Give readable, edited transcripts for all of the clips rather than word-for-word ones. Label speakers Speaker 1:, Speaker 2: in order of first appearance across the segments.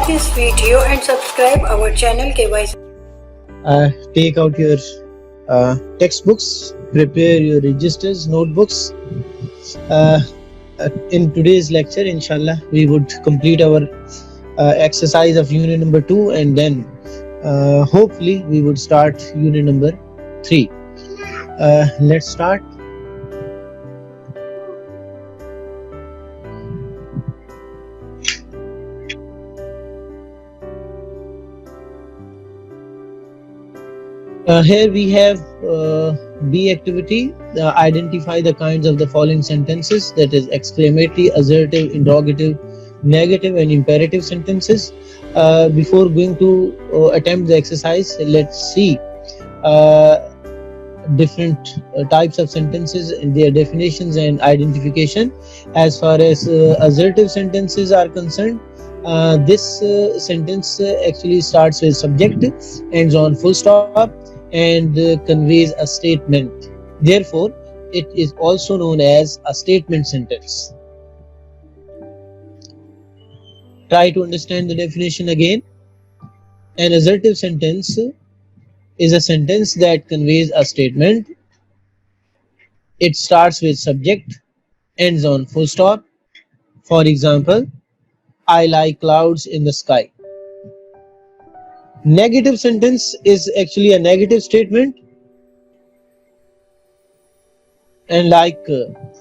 Speaker 1: this video and subscribe our channel KYC.
Speaker 2: Take out your textbooks, prepare your registers, notebooks. In today's lecture, inshallah, we would complete our exercise of unit number 2, and then hopefully we would start unit number 3. Let's start. Here we have B activity. Identify the kinds of the following sentences, that is exclamatory, assertive, interrogative, negative and imperative sentences. Before going to attempt the exercise, let's see different types of sentences and their definitions and identification. As far as assertive sentences are concerned, this sentence actually starts with subject, ends on full stop, and conveys a statement. Therefore, it is also known as a statement sentence. Try to understand the definition again. An assertive sentence is a sentence that conveys a statement. It starts with subject, ends on full stop. For example, I like clouds in the sky. Negative sentence is actually a negative statement, and like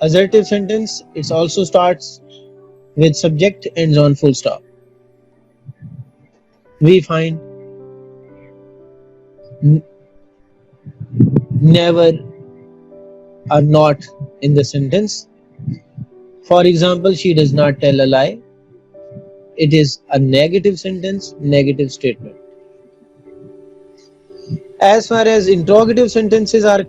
Speaker 2: assertive sentence, it also starts with subject, ends on full stop. We find never or not in the sentence. For example, she does not tell a lie. It is a negative sentence, negative statement. As far as interrogative sentences are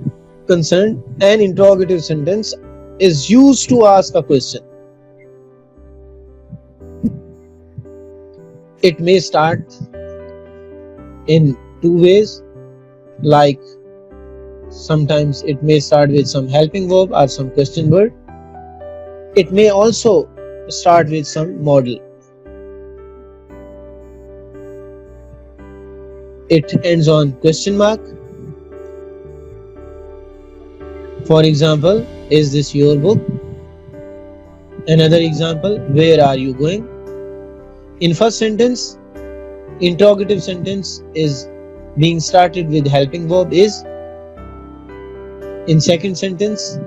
Speaker 2: concerned, an interrogative sentence is used to ask a question. It may start in two ways, like sometimes it may start with some helping verb or some question word. It may also start with some modal. It ends on question mark. For example, is this your book? Another example, where are you going? In first sentence, interrogative sentence is being started with helping verb is. In second sentence,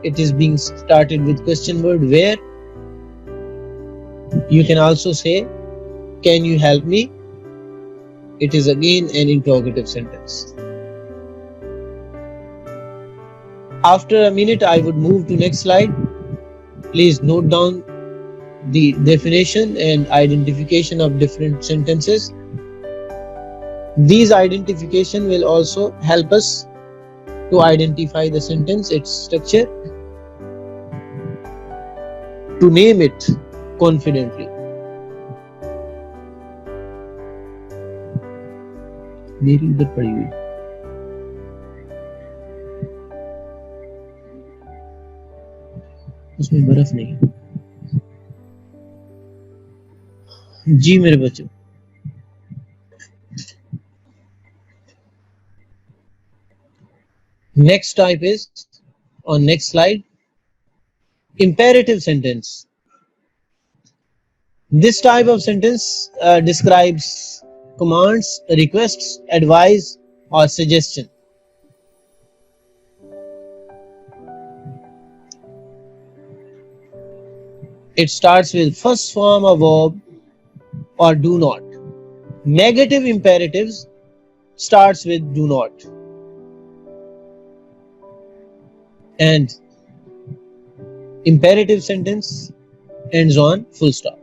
Speaker 2: it is being started with question word where. You can also say, can you help me? It is again an interrogative sentence. After a minute, I would move to next slide. Please note down the definition and identification of different sentences. These identification will also help us to identify the sentence, its structure, to name it confidently. मेरी उधर पड़ी हुई उसमें बर्फ नहीं है जी मेरे बच्चों. Next type is on next slide, imperative sentence. This type of sentence describes commands, requests, advice or suggestion. It starts with first form of verb or do not. Negative imperatives starts with do not. And imperative sentence ends on full stop.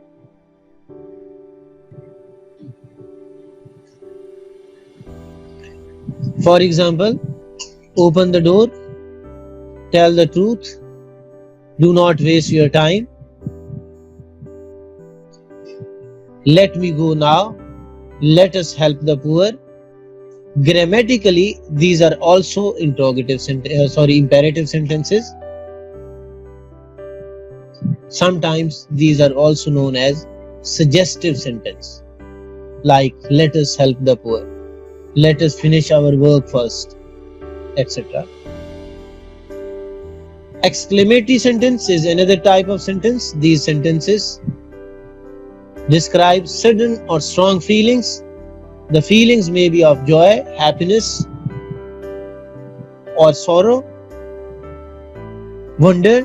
Speaker 2: For example, open the door, tell the truth, do not waste your time, let me go now, let us help the poor. Grammatically, these are also imperative sentences. Sometimes these are also known as suggestive sentence. like let us help the poor, let us finish our work first, etc. Exclamatory sentence is another type of sentence. These sentences describe sudden or strong feelings. The feelings may be of joy, happiness, or sorrow, wonder.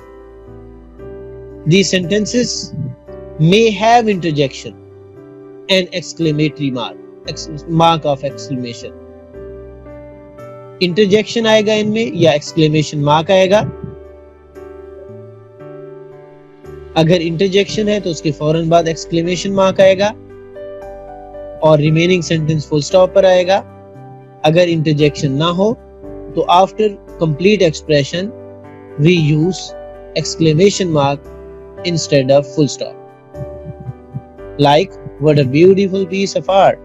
Speaker 2: These sentences may have interjection and exclamatory mark of exclamation. Interjection आएगा इनमें या exclamation mark आएगा. अगर interjection है तो उसके फौरन बाद एक्सक्लेमेशन मार्क आएगा और रिमेनिंग सेंटेंस फुल स्टॉप पर आएगा. अगर इंटरजेक्शन ना हो तो after complete expression we use exclamation mark instead of full stop. Like, what a beautiful piece of art.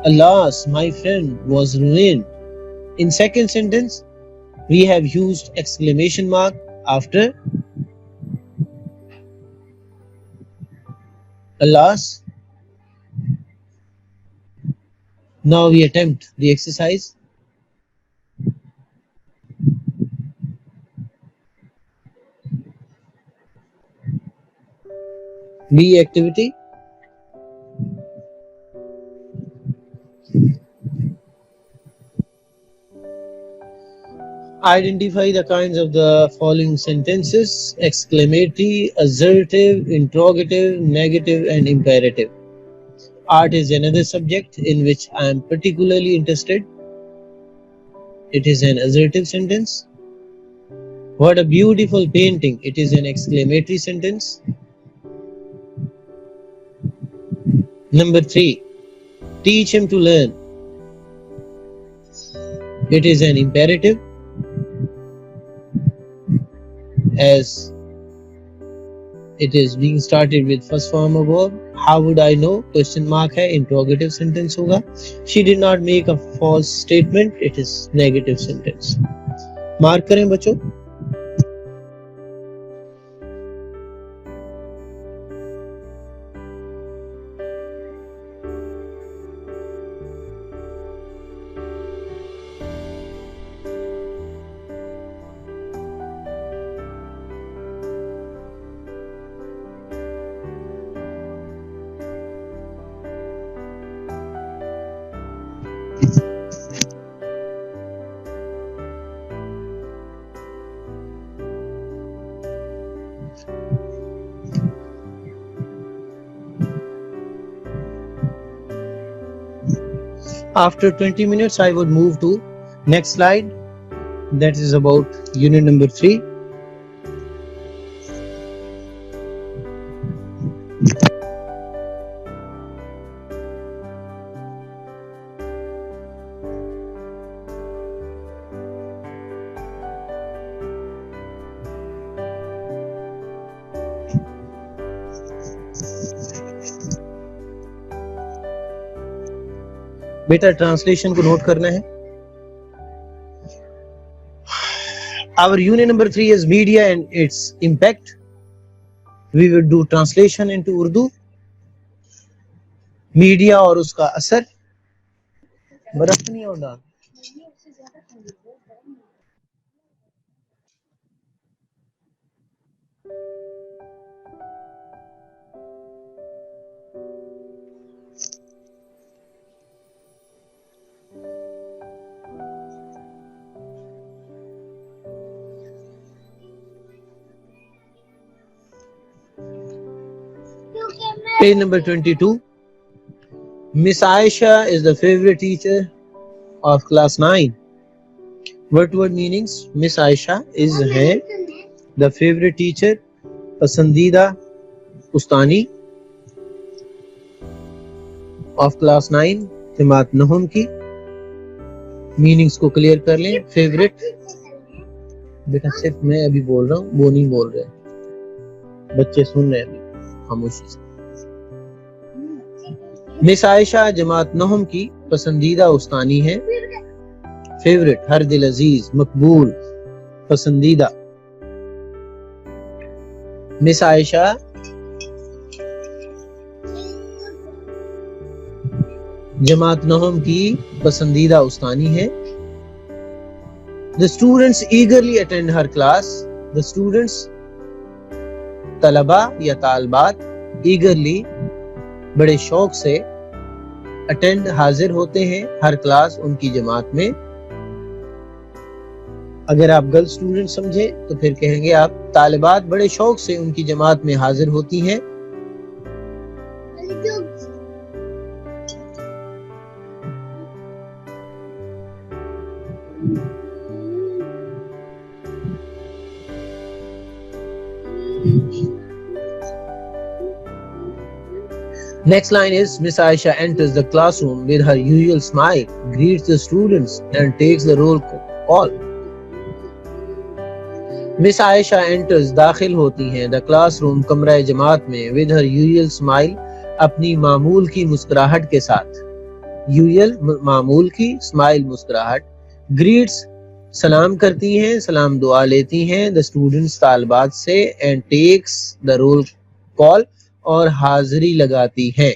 Speaker 2: Alas, my friend was ruined. In second sentence, we have used exclamation mark after alas. Now we attempt the exercise. B activity. Identify the kinds of the following sentences: exclamatory, assertive, interrogative, negative, and imperative. Art is another subject in which I am particularly interested. It is an assertive sentence. What a beautiful painting. It is an exclamatory sentence. Number 3. Teach him to learn. It is an imperative, as it is being started with first form of verb. How would I know? Question mark है, interrogative sentence होगा. She did not make a false statement. It is negative sentence. Mark करें बच्चों. After 20 minutes, I would move to next slide. That is about unit number 3. बेटा translation को note करना है. Our unit number 3 is media and its impact. We will do translation into Urdu. Media और उसका असर. बर्फ नहीं होगा. Page number 22. Miss Aisha is the favorite teacher of class 9. What word meanings? Miss Aisha is the favorite teacher, पसंदीदा उस्तानी of class 9, जमात नहुम की. Meanings को clear कर लें. फेवरेट बेटा सिर्फ मैं अभी बोल रहा हूँ, वो नहीं बोल रहे, बच्चे सुन रहे हैं अभी खामोशी से. मिस आयशा जमात नहुम की पसंदीदा उस्तानी है. फेवरेट हर दिल अजीज, मकबूल, पसंदीदा. मिस आयशा जमात नहम की पसंदीदा उस्तानी है। The students eagerly attend her class. The students तलबा या तालबात eagerly बड़े शौक से attend हाजिर होते हैं हर क्लास उनकी जमात में। अगर आप गर्ल स्टूडेंट समझे तो फिर कहेंगे आप तालिबात बड़े शौक से उनकी जमात में हाजिर होती हैं। Next line is Miss Aisha enters the classroom with her usual smile, greets the students and takes the roll call. Miss Aisha enters दाखिल होती हैं the classroom कमरा जमात में with her usual smile अपनी मामूल की मुस्कुराहट के साथ। usual मामूल की, smile मुस्कुराहट। greets सलाम करती हैं, सलाम दुआ लेती हैं the students तालिबात से and takes the roll call और हाजिरी लगाती हैं।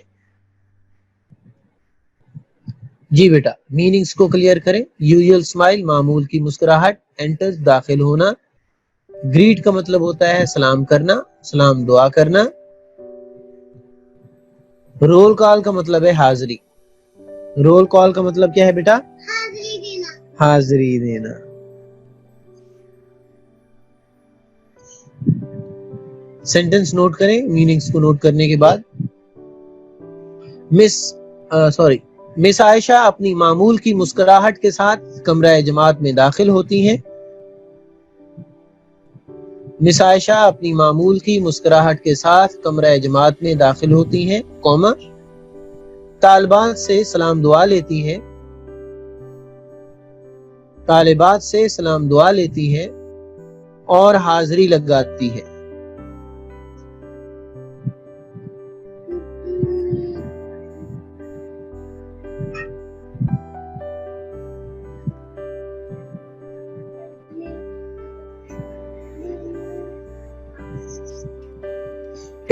Speaker 2: जी बेटा, मीनिंग्स को क्लियर करें। यूजुअल स्माइल मामूल की मुस्कुराहट, एंटर्स दाखिल होना, ग्रीट का मतलब होता है सलाम करना, सलाम दुआ करना, रोल कॉल का मतलब है हाजिरी। रोल कॉल का मतलब क्या है बेटा? हाजिरी देना। हाजिरी देना। सेंटेंस नोट करें मीनिंग्स को नोट करने के बाद। मिस आयशा अपनी मामूल की मुस्कुराहट के साथ कमरा जमात में दाखिल होती हैं। मिस आयशा अपनी मामूल की मुस्कुराहट के साथ कमरा जमात में दाखिल होती हैं, कॉमा तालिबात से सलाम दुआ लेती हैं, तालिबात से सलाम दुआ लेती हैं और हाजिरी लगाती है।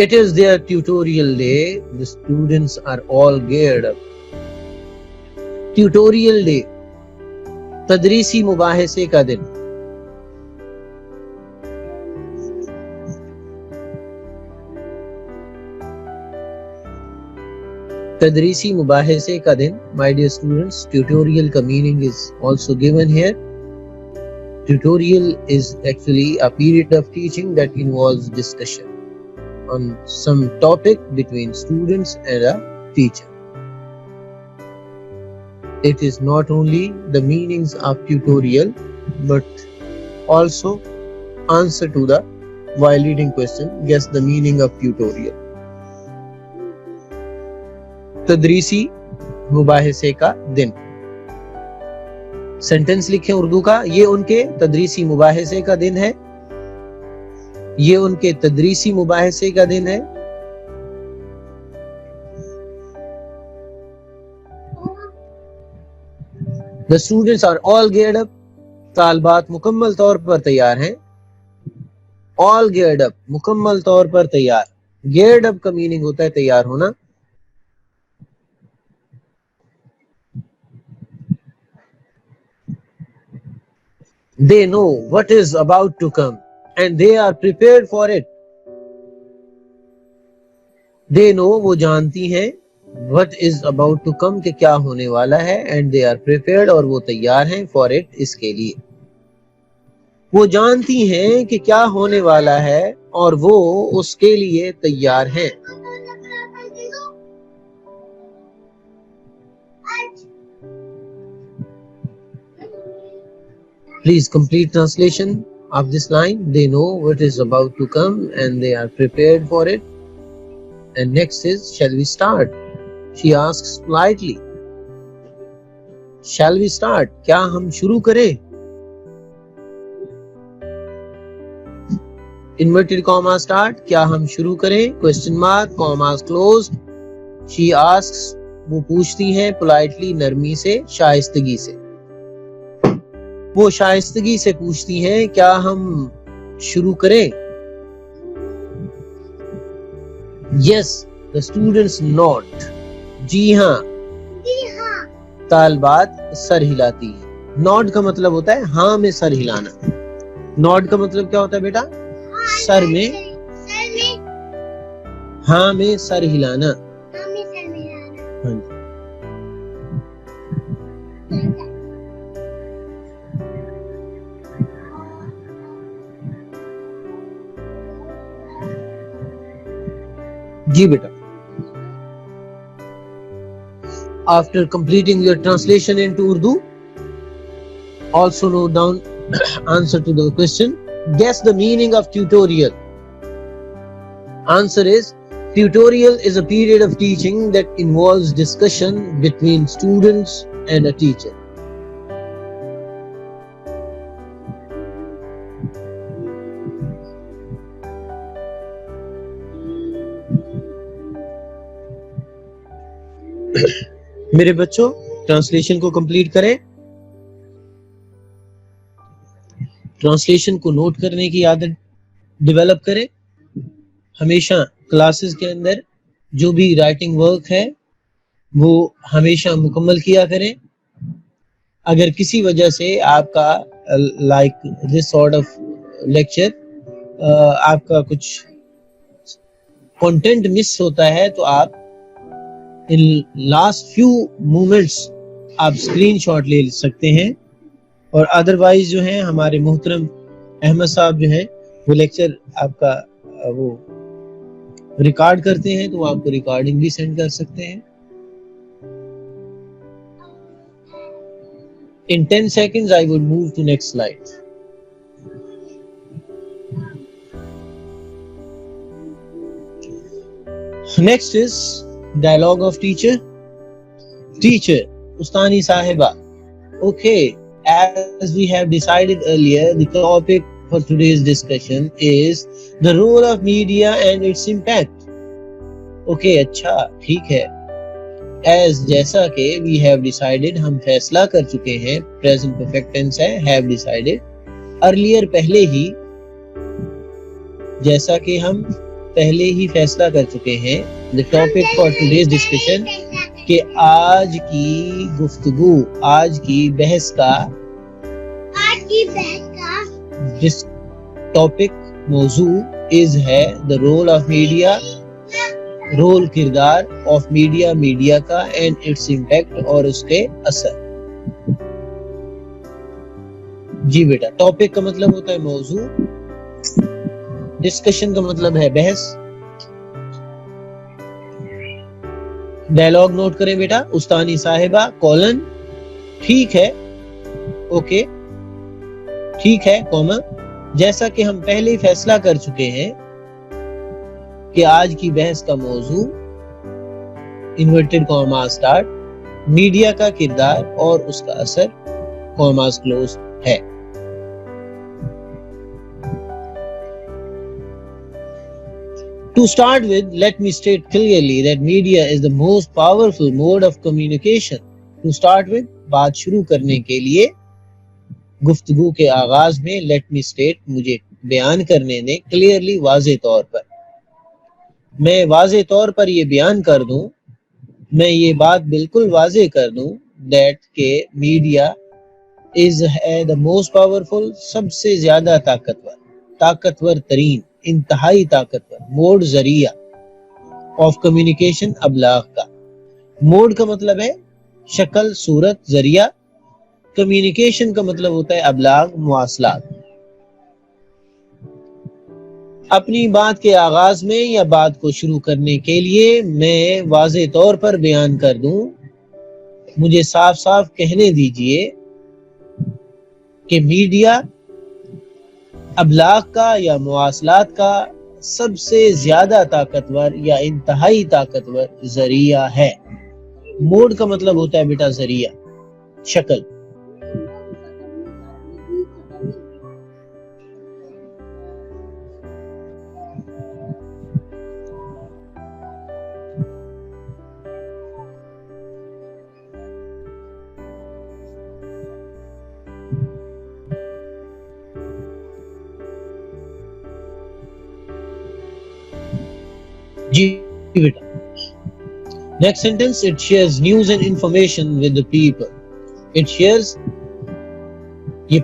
Speaker 2: It is their tutorial day. The students are all geared up. Tutorial day, तदरीसी मुबाहिसे का दिन। तदरीसी मुबाहिसे का दिन। My dear students, tutorial का meaning is also given here. Tutorial is actually a period of teaching that involves discussion on some topic between students and a teacher. It is not only the meanings of tutorial but also answer to the while reading question, guess the meaning of tutorial. तदरीसी मुबाहिसे का दिन। Sentence लिखें उर्दू का। ये उनके तदरीसी मुबाहिसे का दिन है। ये उनके तदरीसी मुबाहिसे का दिन है। The students are all geared up. तालिबात मुकम्मल तौर पर तैयार हैं। All geared up, मुकम्मल तौर पर तैयार। Geared up का मीनिंग होता है तैयार होना। They know what is about to come and they are prepared for it. They know, वो जानती हैं, what is about to come, कि क्या होने वाला है, and they are prepared, और वो तैयार हैं, for it, इसके लिए। वो जानती हैं कि क्या होने वाला है और वो उसके लिए तैयार हैं। Please complete translation of this line. They know what is about to come and they are prepared for it. And next is, shall we start? She asks politely. Shall we start? क्या हम शुरू करें? Inverted comma start. क्या हम शुरू करें? Question mark, commas closed. She asks. वो पूछती हैं politely, नरमी से, शाइस्तगी से। वो शाइस्तगी से पूछती हैं, क्या हम शुरू करें? Yes, the students nod. जी हाँ, तालबात सर हिलाती है। नॉड का मतलब होता है हाँ में सर हिलाना। नॉड का मतलब क्या होता है बेटा? सर में हाँ में सर हिलाना। हाँ जी। जी बेटा। After completing your translation into Urdu, also note down answer to the question. Guess the meaning of tutorial. Answer is, tutorial is a period of teaching that involves discussion between students and a teacher. मेरे बच्चों, translation को complete करें। Translation को note करने की आदत develop करें। हमेशा क्लासेस के अंदर जो भी राइटिंग वर्क है वो हमेशा मुकम्मल किया करें। अगर किसी वजह से आपका like this sort of lecture आपका कुछ कंटेंट मिस होता है तो आप इन लास्ट फ्यू मोमेंट्स आप स्क्रीनशॉट ले सकते हैं, और अदरवाइज जो है हमारे मोहतरम अहमद साहब जो है वो लेक्चर आपका वो रिकॉर्ड करते हैं, तो आपको रिकॉर्डिंग भी सेंड कर सकते हैं। In 10 seconds I would move to next slide. Next is dialogue of teacher. Teacher, Ustani Sahiba. Okay, as we have decided earlier, the topic for today's discussion is the role of media and its impact. Okay, अच्छा, ठीक है। As जैसा कि we have decided, हम फैसला कर चुके हैं, present perfect tense है, have decided, earlier पहले ही, जैसा कि हम पहले ही फैसला कर चुके हैं, the topic for today's discussion कि आज की गुफ्तगू, आज की बहस का जिस टॉपिक मौजू इज है the role of media, role किरदार ऑफ मीडिया, मीडिया का, एंड इट्स इम्पैक्ट और उसके असर। जी बेटा, टॉपिक का मतलब होता है मौजू, डिस्कशन का मतलब है बहस। डायलॉग नोट करें बेटा, उस्तानी साहिबा कॉलन ठीक है, ओके ठीक है, कॉमा जैसा कि हम पहले ही फैसला कर चुके हैं कि आज की बहस का मौजू इन्वर्टेड कॉमा स्टार्ट मीडिया का किरदार और उसका असर कॉमास क्लोज है। To start with, let me state clearly that media is the most powerful mode of communication. To start with, बात शुरू करने के लिए गुफ्तगू के आगाज में let me state, मुझे बयान करने दें क्लियरली, वाज़े तौर पर। मैं वाज़े तौर पर ये बयान कर दूं, मैं ये बात बिल्कुल वाज़े कर दूं दैट के मीडिया इज है द मोस्ट पावरफुल, सबसे ज्यादा ताकतवर तरीन, इंतहाई ताकतवर मोड, जरिया ऑफ कम्युनिकेशन, अबलाग का। मोड का मतलब है शक्ल, सूरत, जरिया। कम्युनिकेशन का मतलब होता है अबलाग, मुवासलात। अपनी बात के आगाज में या बात को शुरू करने के लिए मैं वाज़े तौर पर बयान कर दूं, मुझे साफ साफ कहने दीजिए कि मीडिया अबलाग का या मुवासलात का सबसे ज्यादा ताकतवर या इंतहाई ताकतवर जरिया है। मोड का मतलब होता है बेटा जरिया, शक्ल। जी बेटा, Next sentence, it shares news and information with the people. It shares, ये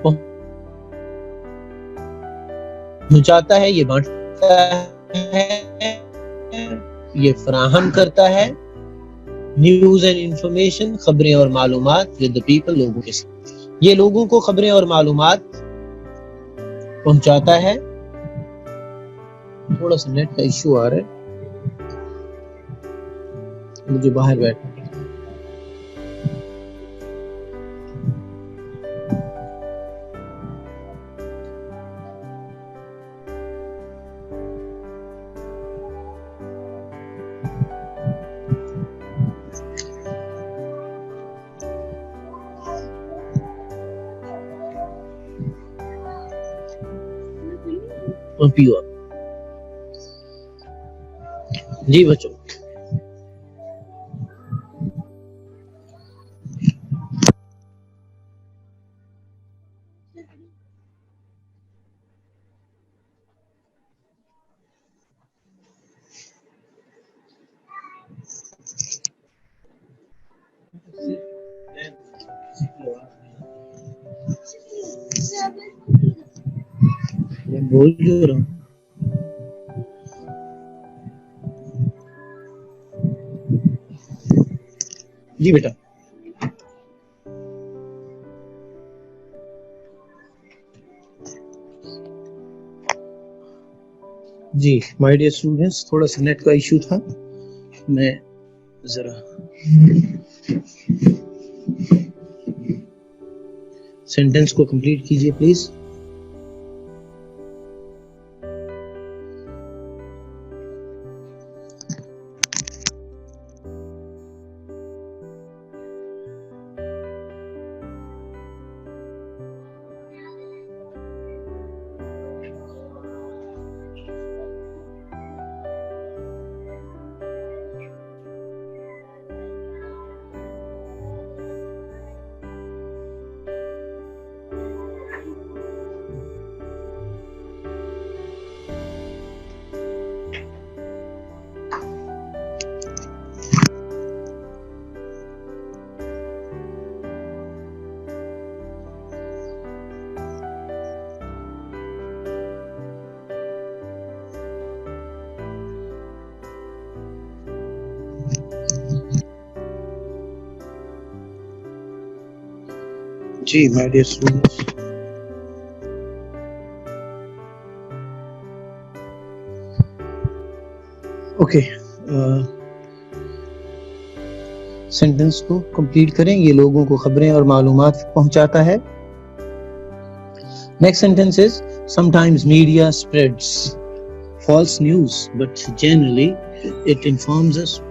Speaker 2: पहुंचाता है, ये बांटता है, ये फराहम करता है न्यूज एंड इंफॉर्मेशन, खबरें और मालूमात विद द पीपल, लोगों के साथ। ये लोगों को खबरें और मालूमात पहुंचाता है। थोड़ा सा नेट का इश्यू आ रहा है, मुझे बाहर बैठना पड़ेगा। जी बच्चों, मैं बोल क्यों रहा हूँ? जी बेटा। जी माय डियर स्टूडेंट्स, थोड़ा सा नेट का इशू था, मैं जरा सेंटेंस को कंप्लीट कीजिए प्लीज। जी my dear students, okay, sentence को कंप्लीट करें। ये लोगों को खबरें और मालूमात पहुंचाता है। Next sentence is, sometimes media spreads false news, but generally it informs us.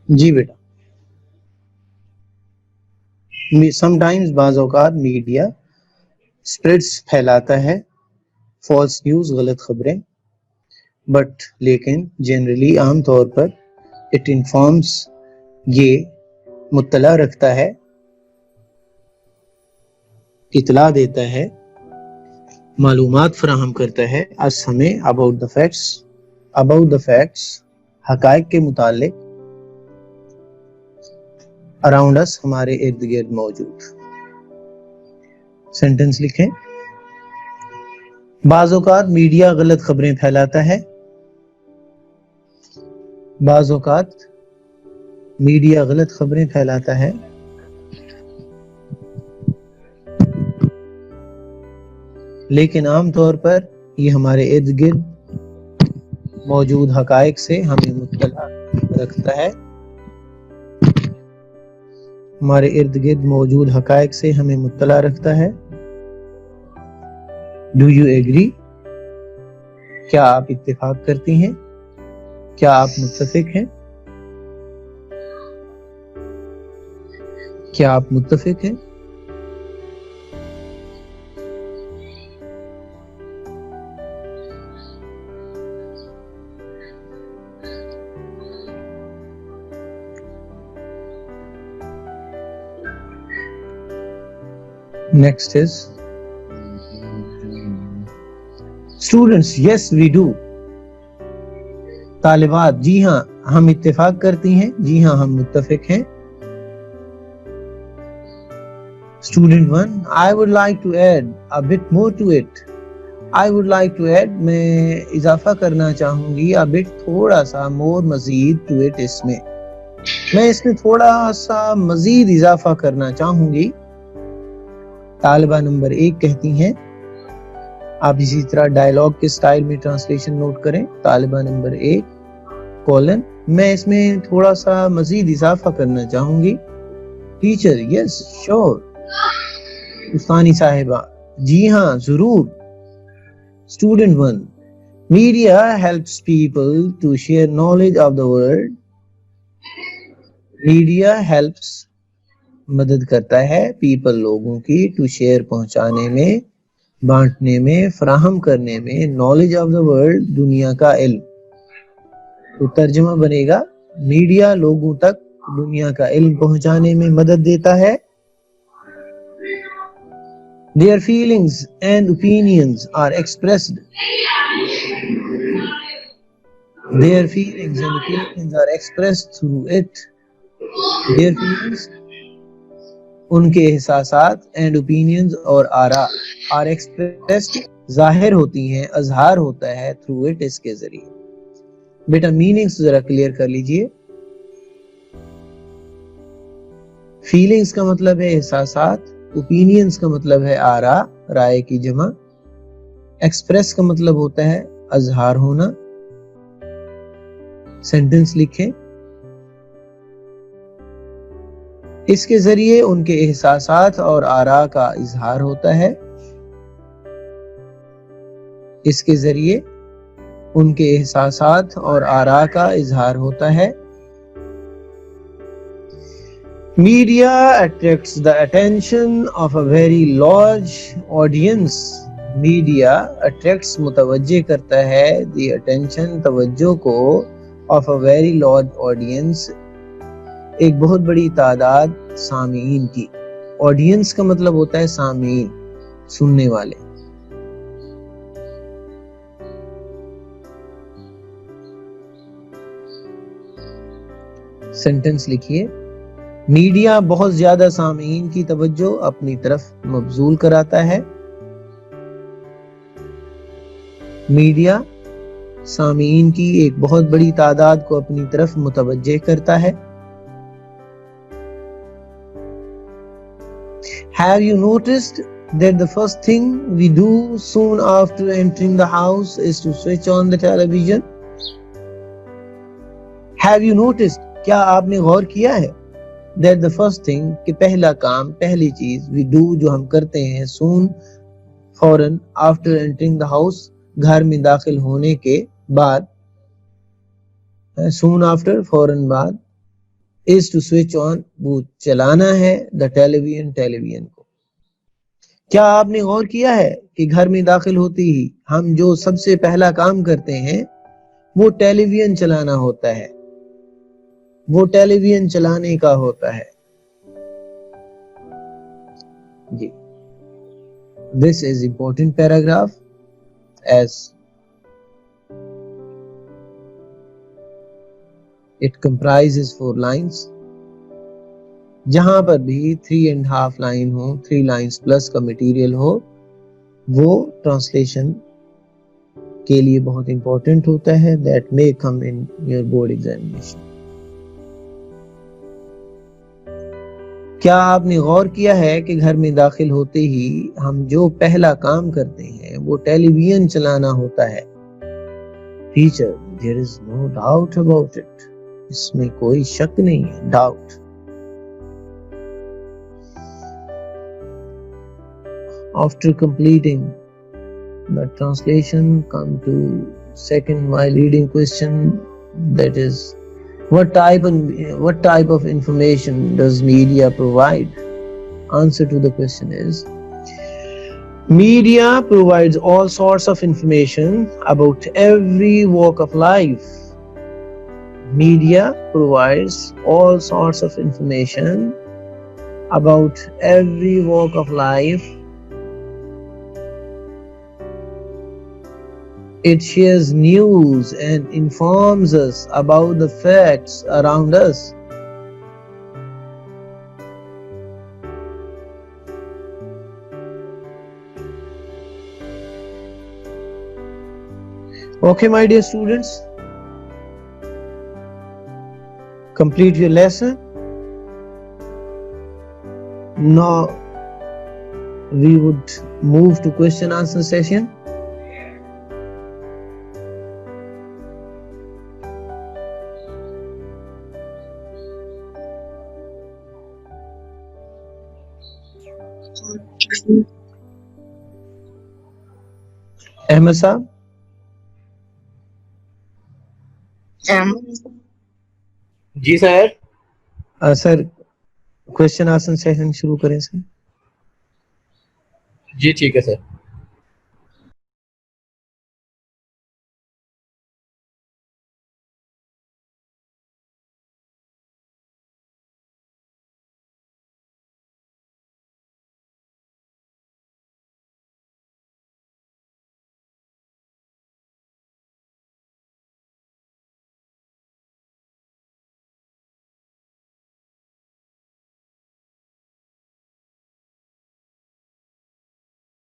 Speaker 2: जी बेटा, समटाइम्स बाज़ औक़ात मीडिया स्प्रेड्स फैलाता है, फॉल्स न्यूज़ गलत खबरें, बट लेकिन जनरली आम तौर पर इट इन्फॉर्म्स ये मुत्तला रखता है, इतला देता है, मालूमात फराहम करता है अस हमें अबाउट द फैक्ट्स हकायक के मुतालिक अराउंड अस हमारे इर्द गिर्द मौजूद। सेंटेंस लिखें। बाज़ औक़ात मीडिया गलत खबरें फैलाता है, बाज़ औक़ात मीडिया गलत खबरें फैलाता है, लेकिन आम तौर पर ये हमारे इर्द गिर्द मौजूद हकायक से हमें मुत्तला रखता है, हमारे इर्द गिर्द मौजूद हकायक से हमें मुत्तला रखता है। Do you agree? क्या आप इत्तेफाक करती हैं? क्या आप मुत्तफिक हैं? क्या आप मुत्तफिक हैं? Next is students. Yes, we do. तालिबात, जी हाँ हम इत्तेफाक करती हैं, जी हाँ हम मुत्तफिक हैं. Student 1, I would like to add a bit more to it. I would like to add, मैं इजाफा करना चाहूंगी, a bit थोड़ा सा, more मजीद to it, इसमें मैं इसमें थोड़ा सा मजीद इजाफा करना चाहूंगी. तालिबा नंबर 1 कहती हैं. आप इसी तरह डायलॉग के स्टाइल में ट्रांसलेशन नोट करें. तालिबा नंबर 1 कॉलन, मैं इसमें थोड़ा सा मजीद इजाफा करना चाहूंगी. Teacher, yes sure. उस्तानी साहिबा, जी हाँ जरूर. Student 1, media helps people to share knowledge of the world. Media helps मदद करता है पीपल लोगों की, टू शेयर पहुंचाने में, बांटने में, फराहम करने में, नॉलेज ऑफ द वर्ल्ड दुनिया का इल्म. तो तर्जुमा बनेगा मीडिया लोगों तक दुनिया का इल्म पहुंचाने में मदद देता है. Their feelings and opinions are expressed. Their feelings and opinions are expressed through it. Their feelings, उनके एहसासात, and opinions और आरा, are expressed, जाहिर होती हैं, अजहार होता है, through it, इसके जरिए. बेटा मीनिंग्स जरा क्लियर कर लीजिए. फीलिंग्स का मतलब है एहसासात, ओपिनियंस का मतलब है आरा, राय की जमा, एक्सप्रेस का मतलब होता है अजहार होना. सेंटेंस लिखें. इसके जरिए उनके एहसासात और आरा का इजहार होता है. इसके जरिए उनके एहसासात और आरा का इजहार होता है. Media attracts the attention of a very large audience. Media attracts, मुतवज्जे करता है, the attention, तवज्जो को, of a very large audience, एक बहुत बड़ी तादाद सामीन की. ऑडियंस का मतलब होता है सामीन, सुनने वाले. सेंटेंस लिखिए. मीडिया बहुत ज्यादा सामीन की तवज्जो अपनी तरफ मबजूल कराता है. मीडिया सामीन की एक बहुत बड़ी तादाद को अपनी तरफ मुतवज्जे करता है. Have you noticed that the first thing we do soon after entering the house is to switch on the television? Have you noticed, क्या आपने गौर किया है, that the first thing, कि पहला काम, पहली चीज, we do, जो हम करते हैं, soon, फौरन, after entering the house, घर में दाखिल होने के बाद, soon after, फौरन बाद, is to switch on, वो चलाना है, the television, टेलीविजन को. क्या आपने गौर किया है कि घर में दाखिल होते ही हम जो सबसे पहला काम करते हैं वो टेलीविजन चलाना होता है, वो टेलीविजन चलाने का होता है. जी, this is important paragraph as it comprises 4 lines. जहां पर भी 3.5 लाइन हो, 3 लाइन्स प्लस का मटेरियल हो, वो ट्रांसलेशन के लिए बहुत इंपॉर्टेंट होता है. That may come in your board examination. क्या आपने गौर किया है कि घर में दाखिल होते ही हम जो पहला काम करते हैं वो टेलीविजन चलाना होता है. Teacher, there is no doubt about it. इसमें कोई शक नहीं है, doubt. After completing the translation, come to second while reading question, that is, what type of information does media provide? Answer to the question is, media provides all sorts of information about every walk of life. Media provides all sorts of information about every walk of life. It shares news and informs us about the facts around us. Okay, my dear students, complete your lesson. Now we would move to question answer session. Ahmed साहब,
Speaker 3: जी sir.
Speaker 2: Sir question answer session शुरू करें sir.
Speaker 3: जी ठीक है sir.